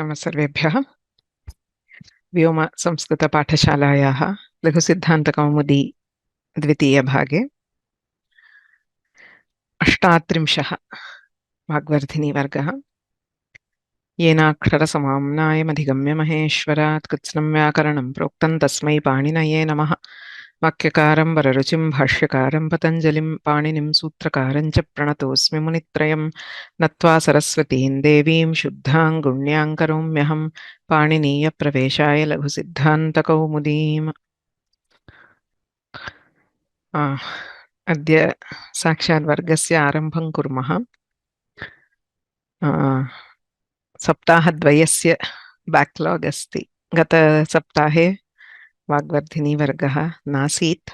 नमः सर्वेभ्यः। व्योम-संस्कृत-पाठशालायाः लघुसिद्धान्तकौमुदी द्वितीयभागे 38 वाग्वर्धिनी वर्गः। येनाक्षरसमाम्नायमधिगम्य महेश्वरात् कृत्स्नं व्याकरणं प्रोक्तं तस्मै पाणिनये नमः। वाक्यकारं वररुचिं भाष्यकारं पतञ्जलिं पाणिनिं सूत्रकारं च प्रणतोऽस्मि मुनित्रयं नत्वा सरस्वतीं देवीं शुद्धां गुण्यां करोम्यहं पाणिनीयप्रवेशाय लघुसिद्धान्तकौमुदीम्। अद्य साक्षात् वर्गस्य आरम्भं कुर्मः। सप्ताहद्वयस्य बैक्लाग् अस्ति। गतसप्ताहे वाग्वर्धिनी वर्गः नासीत्।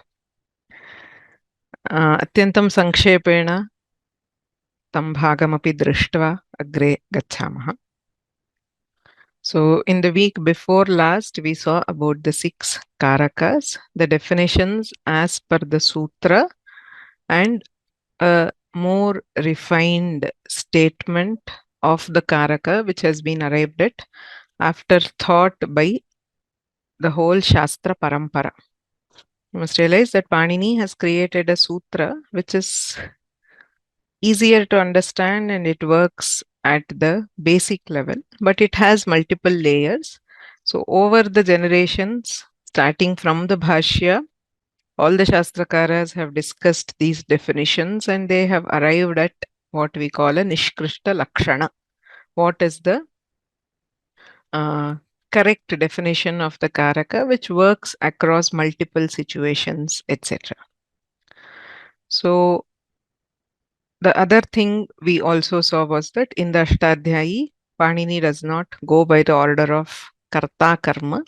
अत्यन्तं संक्षेपेण तं भागमपि दृष्ट्वा अग्रे गच्छामः. So in the week before last we saw about the 6 karakas, the definitions as per the sutra, and a more refined statement of the karaka which has been arrived at after thought by the whole Shastra Parampara. You must realize that Panini has created a sutra which is easier to understand and it works at the basic level, but it has multiple layers. So over the generations, starting from the Bhashya, all the Shastrakaras have discussed these definitions and they have arrived at what we call a Nishkrishta Lakshana. What is the correct definition of the Karaka which works across multiple situations, etc. So the other thing we also saw was that in the Ashtadhyayi, Panini does not go by the order of Karta Karma.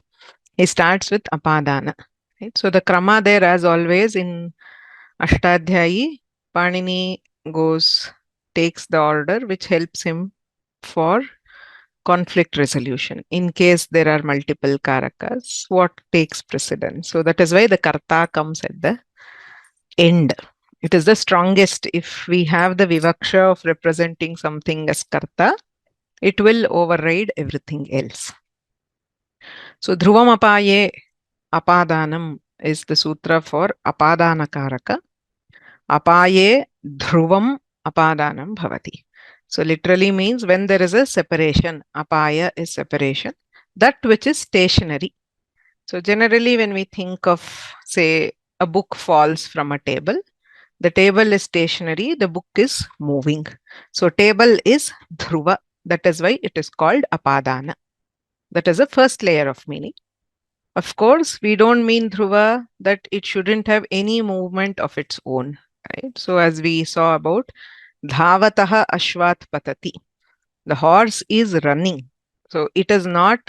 He starts with Apadana. Right? So the Krama there, as always in Ashtadhyayi, Panini takes the order which helps him for conflict resolution. In case there are multiple Karakas, what takes precedence? So that is why the Karta comes at the end. It is the strongest. If we have the Vivaksha of representing something as Karta, it will override everything else. So Dhruvam Apaye Apadanam is the sutra for Apadana Karaka. Apaye Dhruvam Apadanam Bhavati. So literally means when there is a separation, Apaya is separation, that which is stationary. So generally when we think of, say, a book falls from a table, the table is stationary, the book is moving. So table is Dhruva. That is why it is called Apadana. That is the first layer of meaning. Of course, we don't mean Dhruva that it shouldn't have any movement of its own. Right? So as we saw about Dhavataha Ashvat Patati, the horse is running. So it is not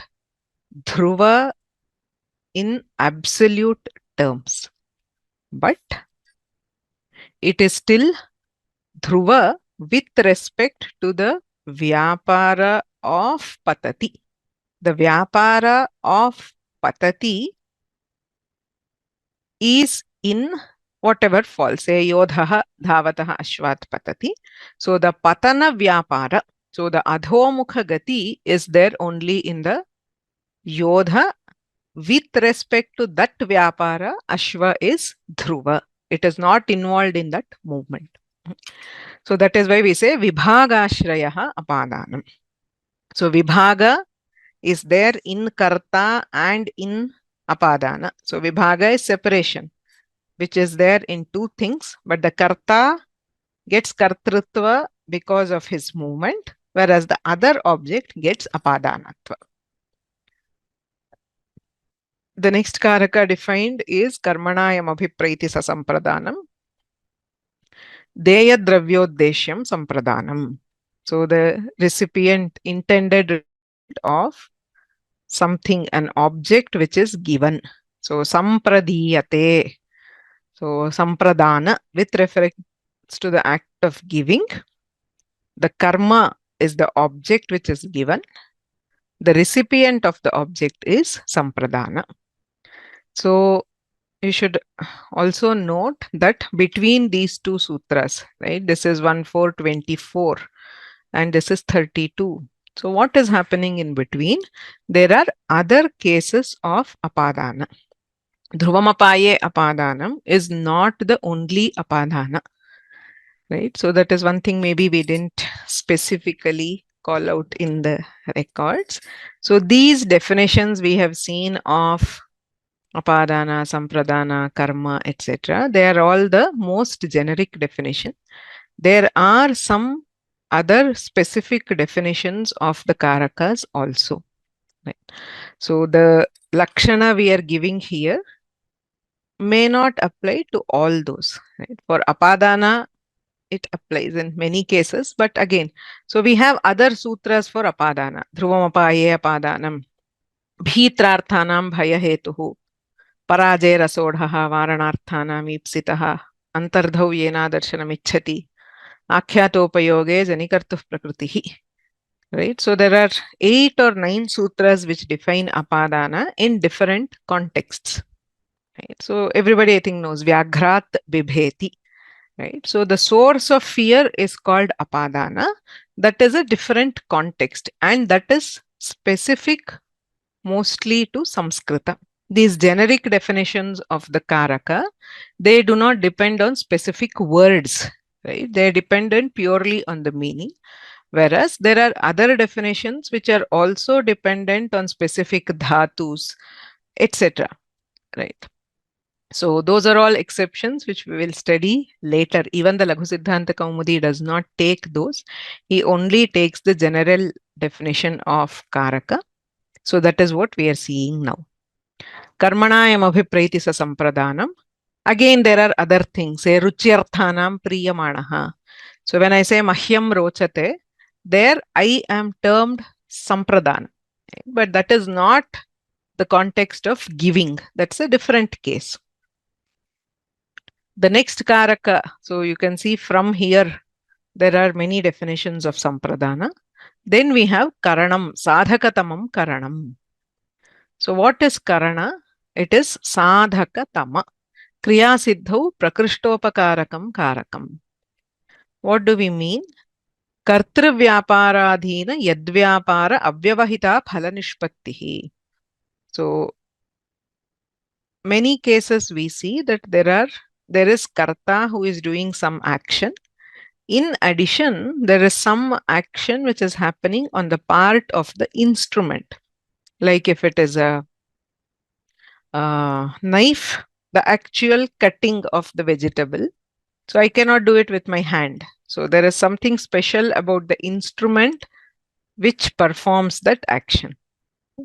Dhruva in absolute terms, but it is still Dhruva with respect to the Vyapara of Patati. The Vyapara of Patati is in whatever falls, say Yodhaha Dhavataha Ashvat Patati. So the Patana Vyapara, so the Adhomukha Gati is there only in the Yodha. With respect to that Vyapara, Ashva is Dhruva. It is not involved in that movement. So that is why we say Vibhagashraya Apadanam. So Vibhaga is there in Karta and in Apadana. So Vibhaga is separation, which is there in two things, but the Karta gets Kartrutva because of his movement, whereas the other object gets Apadanatva. The next Karaka defined is Karmanayam Abhipraiti Sasampradanam, Deya Dravyodeshyam Sampradanam. So the recipient intended of something, an object which is given. So Sampradiyate. So Sampradana with reference to the act of giving. The karma is the object which is given. The recipient of the object is Sampradana. So you should also note that between these two sutras, right, this is 1424 and this is 32. So what is happening in between? There are other cases of apadana. Dhruvamapaye apadanam is not the only apadana, right? So that is one thing maybe we didn't specifically call out in the records. So these definitions we have seen of apadana, sampradana, karma, etc. They are all the most generic definition. There are some other specific definitions of the karakas also. Right. So the lakshana we are giving here may not apply to all those. Right? For apadana, it applies in many cases, but again, so we have other sutras for apadana. Dhruvamapaye apadanam, bhitrarthanam bhayahetuhu, parajay rasodhaha varanarthanam ipsitaha, antardhau yena darshanam ichhati, akhyatopayoge janikartuh prakritihi. Right? So there are 8 or 9 sutras which define apadana in different contexts. Right? So everybody I think knows Vyagrat Bibheti. Right? So the source of fear is called apadana. That is a different context and that is specific mostly to Samskrita. These generic definitions of the karaka, they do not depend on specific words. Right? They are dependent purely on the meaning. Whereas there are other definitions which are also dependent on specific dhatus, etc. Right. So those are all exceptions which we will study later. Even the Laghu Siddhanta Kaumudi does not take those. He only takes the general definition of karaka. So that is what we are seeing now. Karmanayam abhipraitisa sampradanam. Again, there are other things. Say ruchyarthanam priyamanaha. So when I say mahyam rochate, there I am termed sampradana. But that is not the context of giving. That's a different case. The next karaka, so you can see from here, there are many definitions of sampradana. Then we have karanam, sadhakatamam karanam. So what is karana? It is sadhakatama. Kriya siddhau prakrishtoparakam karakam. What do we mean? Kartruvyaparaadhina yadvyapara avyavahita phalanishpattihi. So many cases we see that there is karta who is doing some action. In addition, there is some action which is happening on the part of the instrument. Like if it is a knife, the actual cutting of the vegetable. So I cannot do it with my hand. So there is something special about the instrument which performs that action.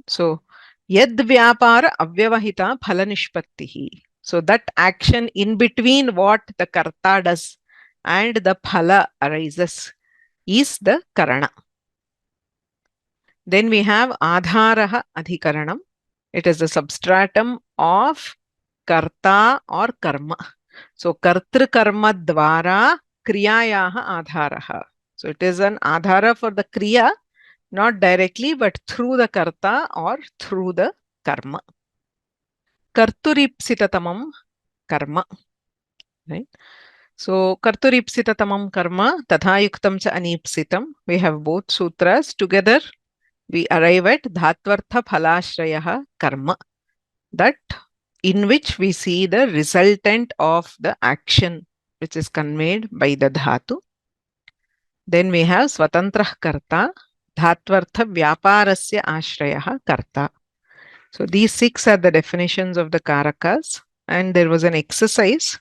So yad vyapara avyavahita phalanishpattihi. So that action in between what the karta does and the phala arises is the karana. Then we have adharaha adhikaranam. It is the substratum of karta or karma. So kartru karma dvara kriyayaha adharaha. So it is an adhara for the kriya, not directly, but through the karta or through the karma. Karturipsitatamam karma. Right? So karturipsitatamam karma, tathayuktam cha anipsitam. We have both sutras together. We arrive at dhatvartha phalashrayah karma. That in which we see the resultant of the action which is conveyed by the dhatu. Then we have swatantrah karta, dhatvartha vyaparasya ashrayah karta. So these 6 are the definitions of the karakas, and there was an exercise.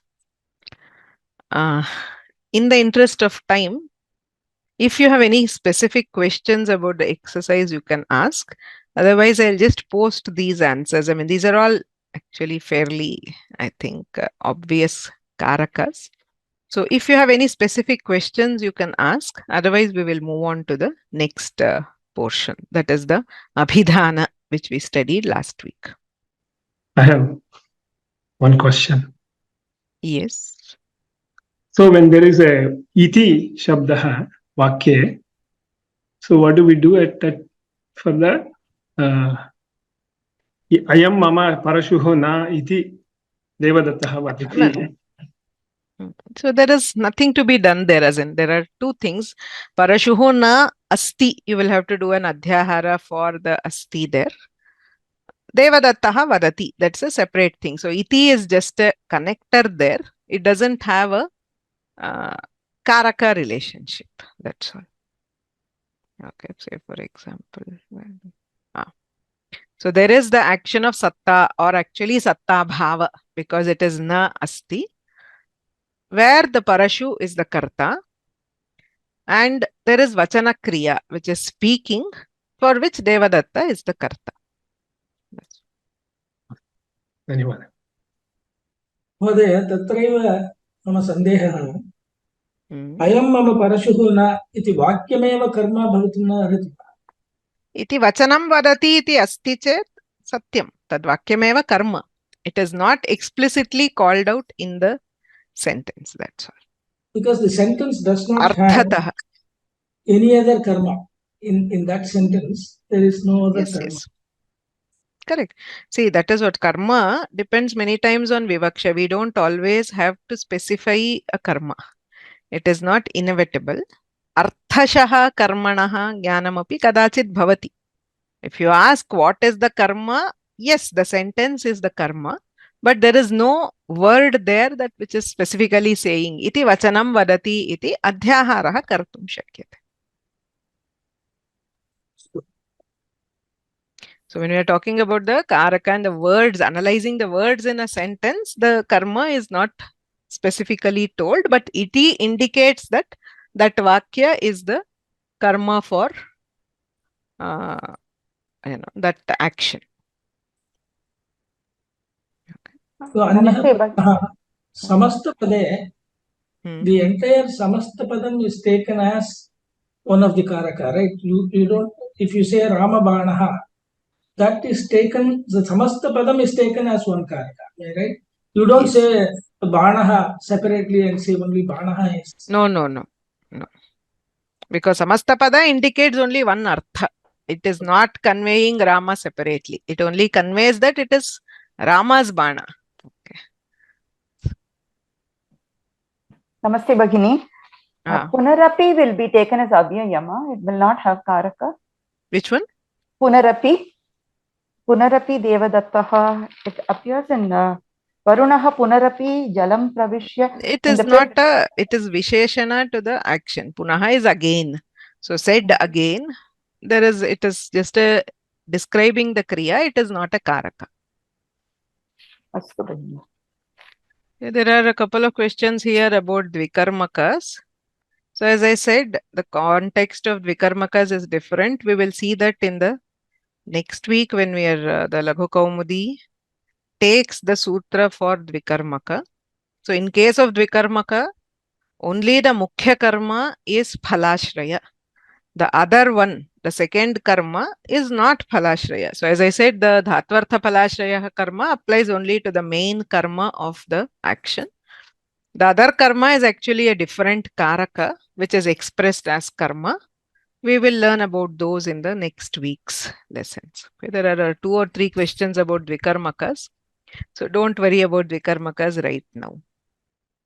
In the interest of time, if you have any specific questions about the exercise, you can ask. Otherwise, I'll just post these answers. I mean, these are all actually fairly, I think, obvious karakas. So if you have any specific questions, you can ask. Otherwise, we will move on to the next portion. That is the abhidhana, which we studied last week. I have one question. Yes. So when there is a iti shabdaha vakye, so what do we do at that for that? Ayam mama parashuho na iti devadattaha vadati. So there is nothing to be done there, as in there are two things. Parashuho na asti, you will have to do an adhyahara for the asti there. Devadattaha vadati, that's a separate thing. So iti is just a connector there. It doesn't have a karaka relationship. That's all. Okay, say for example. So there is the action of satta, or actually satta bhava, because it is na asti, where the parashu is the karta, and there is vachana kriya, which is speaking, for which Devadatta is the karta. धन्यवादः महोदय तत्रैव मम सन्देहः अयं मम परशुः न इति वाक्यमेव कर्म भवितुं न अर्हति इति वचनं वदति इति अस्ति चेत् सत्यं तद् वाक्यमेव कर्म. It is not explicitly called out in the sentence, that's all. Because the sentence does not Arthatah. have any other karma. In that sentence, there is no other karma. Yes. Correct. See, that is what karma depends many times on vivaksha. We don't always have to specify a karma. It is not inevitable. Arthashaha karmanaha jnanamapi kadachit bhavati. If you ask what is the karma, yes, the sentence is the karma, but there is no word there that which is specifically saying iti vachanam vadati iti adhyaharaha kartum shakyate. So when we are talking about the karaka and the words, analyzing the words in a sentence, the karma is not specifically told, but iti indicates that that vakya is the karma for that action. So Samastapade, the entire Samastapadam is taken as one of the karaka, right? You don't, if you say Rama Banaha, that is taken, the Samastapadam is taken as one karaka, right? You don't say Banaha separately and say only Banaha is. No. Because Samastapada indicates only one artha. It is not conveying Rama separately. It only conveys that it is Rama's Bana. Okay. Namaste Bhagini. Punarapi will be taken as avyayama. It will not have karaka. Which one? Punarapi. Punarapi Devadattaha. It appears in Varunaha Punarapi Jalam Pravishya. It is not a, it is Visheshana to the action. Punaha is again. So said again. There is, it is just a describing the kriya. It is not a karaka. There are a couple of questions here about Dvikarmakas. So as I said, the context of Dvikarmakas is different. We will see that in the next week when we are, the Laghu Kaumudi takes the sutra for Dvikarmaka. So in case of Dvikarmaka, only the Mukhya karma is Phalashraya. The other one, the second karma, is not Phalashraya. So as I said, the Dhatvartha Phalashraya karma applies only to the main karma of the action. The other karma is actually a different karaka, which is expressed as karma. We will learn about those in the next week's lessons. Okay, there are 2 or 3 questions about Dvikarmakas. So don't worry about Dvikarmakas right now.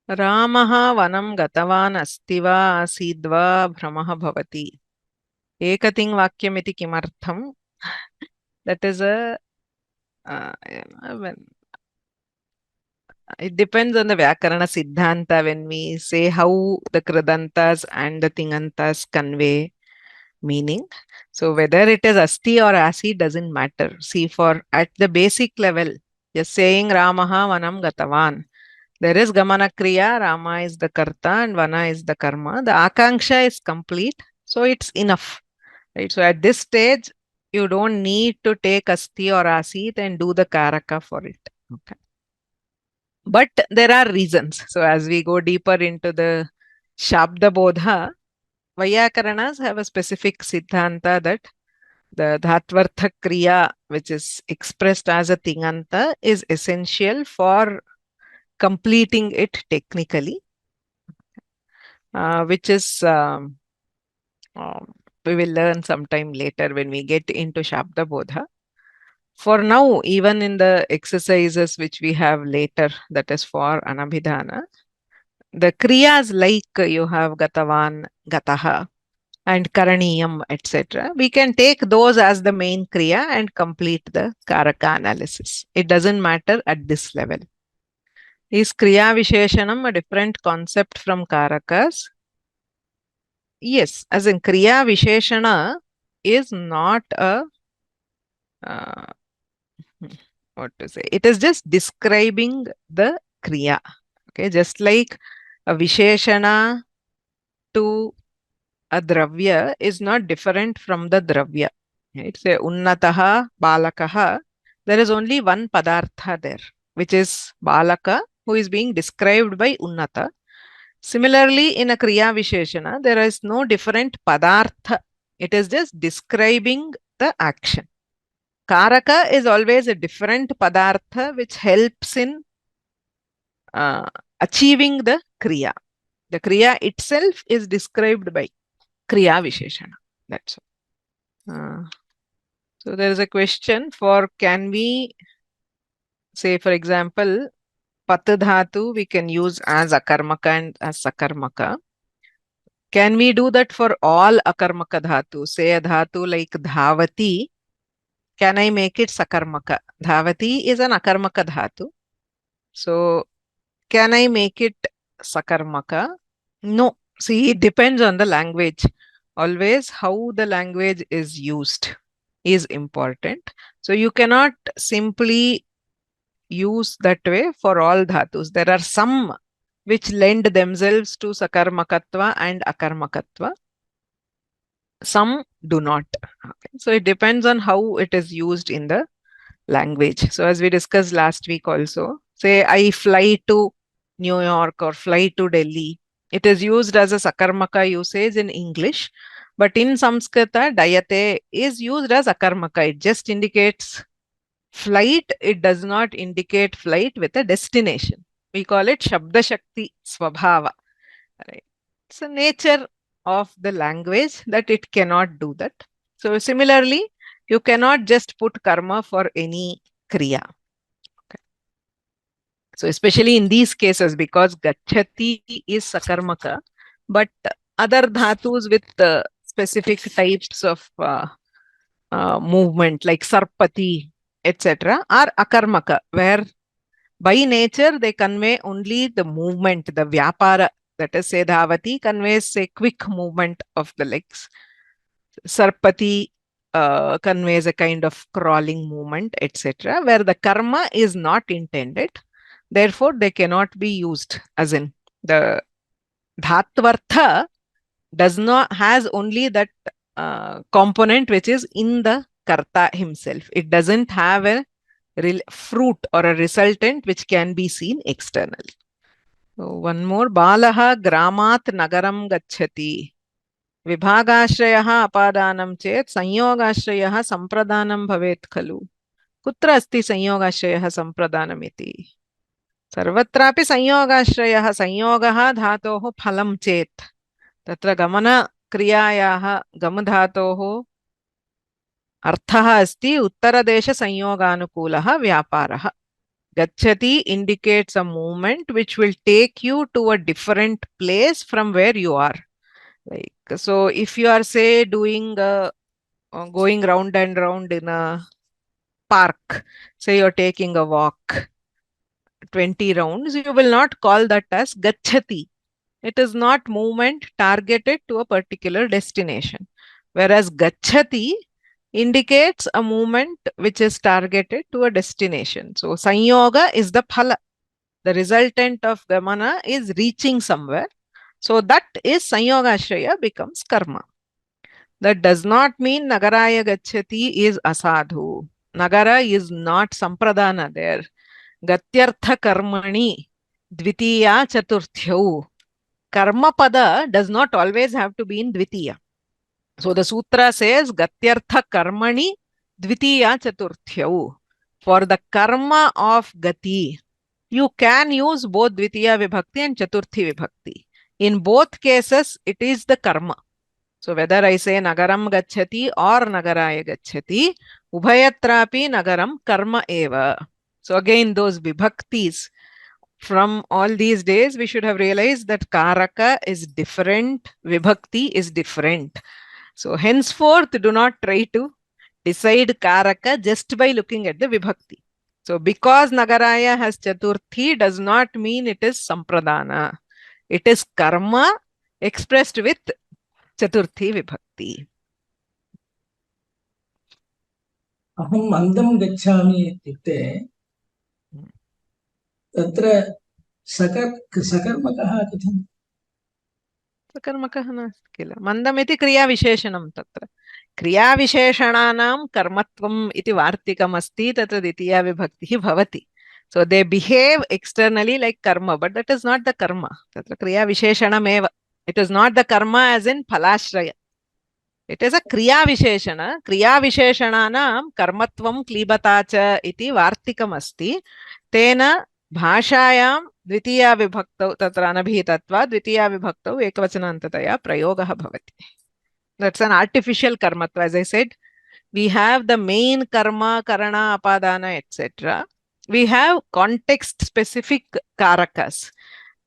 Ramaha vanam gatavan astiva asidva brahmaha bhavati. Ekating vakyamiti kimartham. That is a it depends on the Vyakarana Siddhanta when we say how the Kridantas and the Tingantas convey meaning. So whether it is asti or asi doesn't matter. See, for at the basic level, just saying Ramaha vanam gatavan. There is Gamana Kriya, Rama is the Karta and Vana is the Karma. The Akanksha is complete, so it's enough. Right? So at this stage, you don't need to take asti or asit and do the karaka for it. Okay. But there are reasons. So as we go deeper into the Shabda Bodha, Vyakaranas have a specific Siddhanta that the Dhatvartha Kriya, which is expressed as a Tinganta, is essential for completing it technically, which is we will learn sometime later when we get into Shabda Bodha. For now, even in the exercises which we have later, that is for Anabhidhana, the kriyas like you have gatavan, gataha, and karaniyam, etc. We can take those as the main kriya and complete the karaka analysis. It doesn't matter at this level. Is kriya visheshanam a different concept from karakas? Yes, as in kriya visheshana is not a what to say, it is just describing the kriya. Okay, just like a visheshana to a dravya is not different from the dravya. Right? Say unnataha balakaha, there is only one padartha there, which is balaka, who is being described by unnata. Similarly, in a kriya visheshana, there is no different padartha. It is just describing the action. Karaka is always a different padartha which helps in achieving the kriya. The kriya itself is described by kriya visheshana. That's all. So there is a question for, can we say, for example, pat dhatu we can use as akarmaka and as sakarmaka. Can we do that for all akarmaka dhatu? Say a dhatu like dhavati, can I make it sakarmaka? Dhavati is an akarmaka dhatu. So can I make it sakarmaka? No. See, it depends on the language. Always how the language is used is important. So you cannot simply use that way for all dhatus. There are some which lend themselves to sakarmakatva and akarmakatva. Some do not. Okay. So it depends on how it is used in the language. So as we discussed last week also, say I fly to New York or fly to Delhi. It is used as a sakarmaka usage in English, but in Sanskrita, dayate is used as akarmaka. It just indicates flight. It does not indicate flight with a destination. We call it Shabda Shakti Swabhava. Right? It's the nature of the language that it cannot do that. So similarly, you cannot just put karma for any kriya. Okay. So especially in these cases, because gachati is sakarmaka, but other dhatus with specific types of movement like sarpati, etc., are akarmaka, where by nature they convey only the movement, the vyapara. That is, say dhavati conveys a quick movement of the legs. Sarpati conveys a kind of crawling movement, etc., where the karma is not intended. Therefore, they cannot be used. As in, the dhatvartha has only that component which is in the karta himself. It doesn't have a fruit or a resultant which can be seen externally. So one more, balaha gramat nagaram gacchati. विभागाश्रयः अपादानं चेत् संयोगाश्रयः संप्रदानं भवेत् खलु. कुत्र अस्ति संयोगाश्रयः संप्रदानम् इति? सर्वत्रापि संयोगाश्रयः. संयोगः धातोः फलं चेत् तत्र गमनक्रियायाः गमधातोः अर्थः अस्ति उत्तरदेशसंयोगानुकूलः व्यापारः. Gachati indicates a movement which will take you to a different place from where you are. Like, so if you are, say, doing going round and round in a park, say you're taking a walk 20 rounds, you will not call that as gachati. It is not movement targeted to a particular destination, whereas gachati indicates a movement which is targeted to a destination. So sanyoga is the phala. The resultant of gamana is reaching somewhere. So that is sanyogashraya becomes karma. That does not mean nagaraya gacchati is asadhu. Nagara is not sampradana there. Gatyartha karmani dvitiya chaturthyau. Karma pada does not always have to be in dvitiya. So the sutra says gatyartha karmani dvitiya chaturthyau. For the karma of gati, you can use both dvitiya vibhakti and chaturthi vibhakti. In both cases, it is the karma. So whether I say nagaram gacchati or nagaraya gacchati, ubhayatrapi nagaram karma eva. So again, those vibhaktis from all these days, we should have realized that karaka is different, vibhakti is different. So henceforth, do not try to decide karaka just by looking at the vibhakti. So because Nagaraya has Chaturthi does not mean it is Sampradana. It is karma expressed with Chaturthi vibhakti. अहं मन्दं गच्छामि इत्युक्ते तत्र सकर्मकः कथम्? सकर्मकः नास्ति किल, मन्दमिति क्रियाविशेषणं तत्र क्रियाविशेषणानां कर्मत्वम् इति वार्तिकमस्ति, तत्र द्वितीया विभक्तिः भवति. So they behave externally like karma, but that is not the karma. Tatra kriya-visheshanameva. It is not the karma as in phalashraya. It is a kriya-visheshana. Kriya-visheshananam karmatvam klibatacha iti vartikam asti. Tena bhashayam द्वितीया विभक्तौ तत्र अनभिहितत्वात् द्वितीया विभक्तौ एकवचनान्ततया प्रयोगः भवति. That's an artificial karmatva. As I said, we have the main karma, karana, apadana, etc. We have context specific karakas,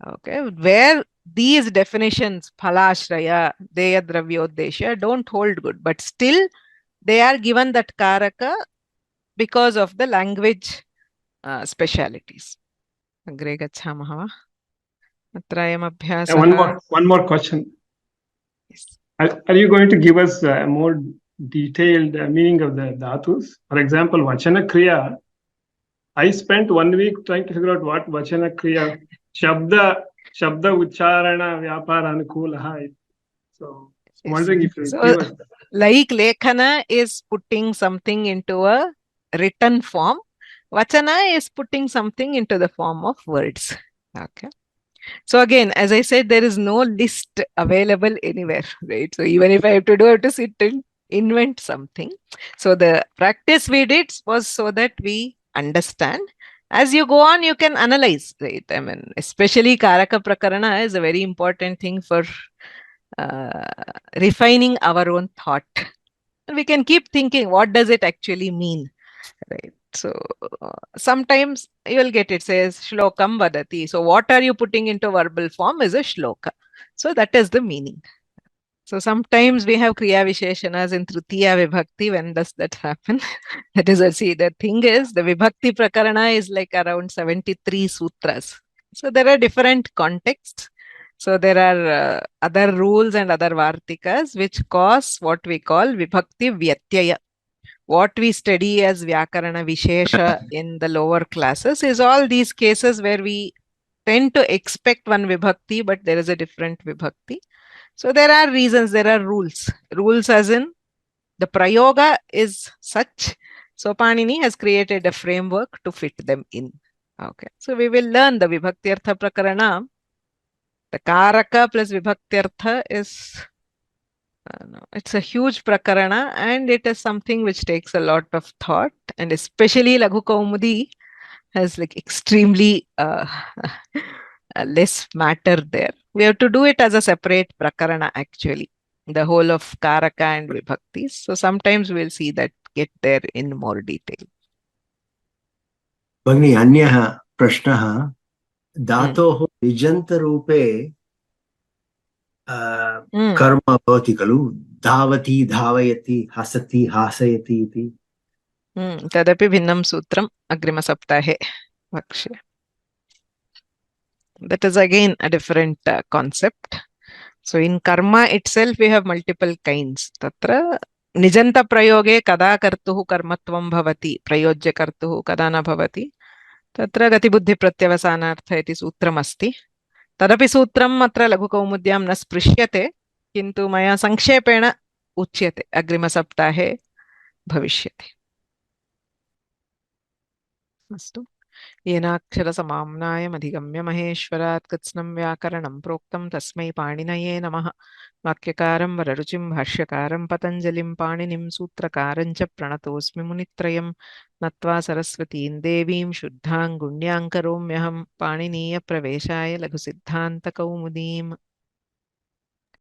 okay, where these definitions phalashraya, deya dravyodesha don't hold good, but still they are given that karaka because of the language specialities. Agre gachamah va? Atrayam abhyasah. One more question. Yes. Are you going to give us a more detailed meaning of the dhatus? For example, vachana kriya. I spent 1 week trying to figure out what vachana kriya, shabda ucharana vyapara anukulaha. So I'm wondering if you give us that. Like lekhana is putting something into a written form, vachana is putting something into the form of words. Okay. So again, as I said, there is no list available anywhere, right? So even if I have to sit and invent something. So the practice we did was so that we understand. As you go on, you can analyze, right? I mean, especially Karaka Prakarana is a very important thing for refining our own thought. We can keep thinking, what does it actually mean, right? So sometimes you will get it says shlokam vadati. So what are you putting into verbal form is a shloka. So that is the meaning. So sometimes we have kriya visheshanas in tritiya vibhakti. When does that happen? That is, see, the thing is the vibhakti prakarana is like around 73 sutras. So there are different contexts. So there are other rules and other vartikas which cause what we call vibhakti vyatyaya. What we study as Vyakarana Vishesha in the lower classes is all these cases where we tend to expect one Vibhakti, but there is a different Vibhakti. So there are reasons, there are rules. Rules as in the Prayoga is such. So Panini has created a framework to fit them in. Okay. So we will learn the Vibhaktyartha Prakarana. The Karaka plus Vibhaktyartha is... no, it's a huge prakarana and it is something which takes a lot of thought, and especially Laghu Kaumudi has like extremely less matter there. We have to do it as a separate prakarana actually, the whole of Karaka and Vibhaktis. So sometimes we'll see that, get there in more detail. Bhagini, अन्यः प्रश्नः धातोः निजन्तरूपे कर्म भवति खलु, धावति धावयति हसति हासयति इति, तदपि भिन्नं सूत्रम् अग्रिमसप्ताहे वक्ष्ये. That is again a different concept. So in karma itself we have multiple kinds. Tatra nijanta prayoge kada kartuhu karmatvam bhavati, prayojya kartuhu kada na bhavati. Tatra gati buddhi pratyavasanartha iti sutram asti. Tadapi sutram atra Laghu Kaumudyam na sprishyate, kintu maya sankshepena uchyate, agrimasaptahe bhavishyate. Astu. येनाक्षरसमाम्नायम् अधिगम्य महेश्वरात् कृत्स्नं व्याकरणं प्रोक्तं तस्मै पाणिनये नमः. वाक्यकारं वररुचिं भाष्यकारं पतञ्जलिं पाणिनिं सूत्रकारं च प्रणतोऽस्मि मुनित्रयं. नत्वा सरस्वतीं देवीं शुद्धां गुण्यां करोम्यहं. पाणिनीयप्रवेशाय लघुसिद्धान्तकौमुदीम्.